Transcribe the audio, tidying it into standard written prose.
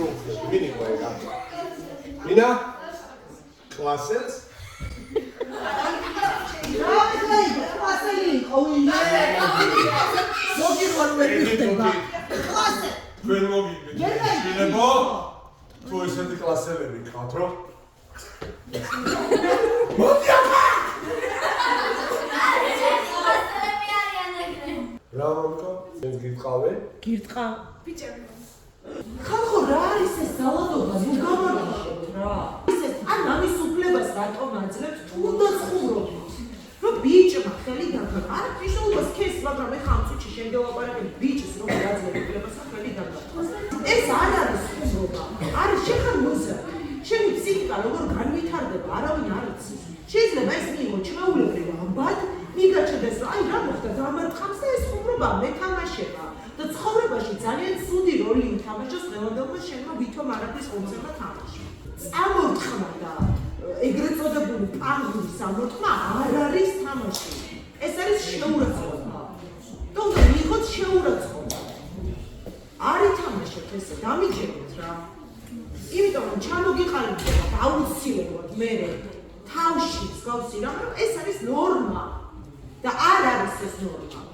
შეუძლები, ვინ იყო ეგ? ვინა? კლასელს? კლასელი იყო ვინ? მოგიყვარ ვერ მიხდება. კლასე. თქვენ მოგიგეთ. შეიძლება თუ ესეთი კლასელები გყავთ, რომ მოდი ახლა! რა მომკო? ეს გიტყავე? გირტყა. ბიჭები. ხალხო რა არის ეს ძალადობა? ნუ გამარჯვეთ რა. ეს ან ამის უფლებას რატომ აძლევთ თუ უნდა ცხოვრობთ? რომ ბიჭმა ხელი დაგა. არა ფიშულობას ქეს, მაგრამ მე ხამწუჩი შენ დავაპარაკებ ბიჭს რომ გაძლევ უფლებას ხელი დაგა. ეს არ არის ცხოვრობა. არის შეხარ მუზა. შენი ფსიქიკა როგორ განვითარდება, არავინ არ იცის. შეიძლება ეს მიიღო ჩვეულებრივ ამბად, მიგაჩნდეს რომ აი რა მოხდა დამარცხავს და ეს ხუმრობა მეთამაშება. და ცხოვრებაში ძალიან ცუდი როლი ითამაშოს დღევანდელმა შენმა ვითომ არაფრის ხომცება თამაში. წამორთქმა და ეგრეთ წოდებული პანგური სამორთქმა არ არის თამაში. ეს არის შეურაცხყოფა. თუმცა მიიღოთ შეურაცხყოფა. არ ითამაშეთ ესე, დამიჯერეთ რა. იმიტომ რომ ჩამოგიყალიბდება აუცილებლად მე თავში მსგავსი რამ, ეს არის ნორმა და არ არის ეს ნორმა.